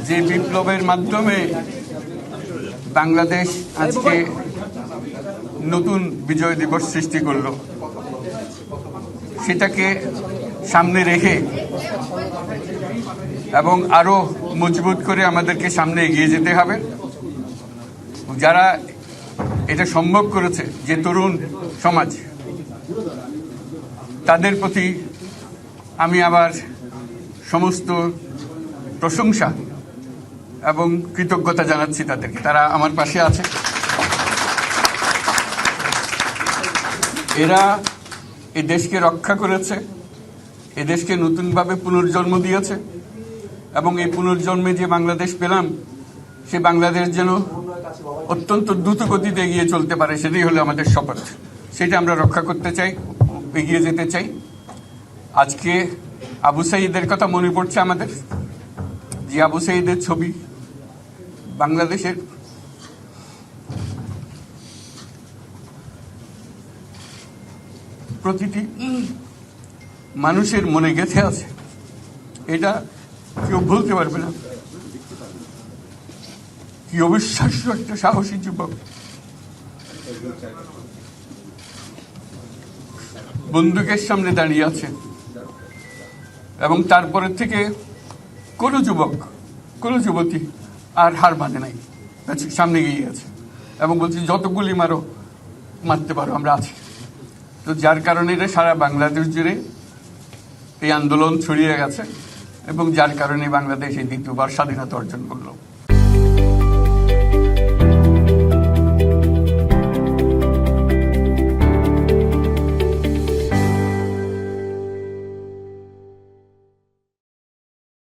যে বিপ্লবের মাধ্যমে বাংলাদেশ আজকে নতুন বিজয় দিবস সৃষ্টি করল, সেটাকে সামনে রেখে এবং আরো মজবুত করে আমাদেরকে সামনে এগিয়ে যেতে হবে। যারা এটা সম্ভব করেছে, যে তরুণ সমাজ, তাদের প্রতি আমি আবার সমস্ত প্রশংসা এবং কৃতজ্ঞতা জানাচ্ছি তাদেরকে। তারা আমার পাশে আছে। এরা এই দেশকে রক্ষা করেছে, এ দেশকে নতুনভাবে পুনর্জন্ম দিয়েছে এবং এই পুনর্জন্মে যে বাংলাদেশ পেলাম, সে বাংলাদেশ যেন অত্যন্ত দ্রুত গতিতে এগিয়ে চলতে পারে, সেটাই হলো আমাদের শপথ। সেটা আমরা রক্ষা করতে চাই, এগিয়ে যেতে চাই। আজকে আবু সাঈদের কথা মনে পড়ছে আমাদের, যে আবু সাঈদের ছবি বাংলাদেশের প্রতিটি মানুষের মনে গেঁথে আছে। এটা কেউ ভুলতে পারবে না। কি অবিশ্বাস্য একটা সাহসী যুবক, বন্দুকের সামনে দাঁড়িয়ে আছে এবং তারপরে থেকে কোনো যুবক, কোনো যুবতী আর হার মানে নাই, সামনে গিয়ে আছে এবং বলছি যত গুলি মারো, মারতে পারো, আমরা আছি। তো যার কারণে এটা সারা বাংলাদেশ জুড়ে এই আন্দোলন ছড়িয়ে গেছে এবং যার কারণে বাংলাদেশ এই দ্বিতীয়বার স্বাধীনতা অর্জন করলো।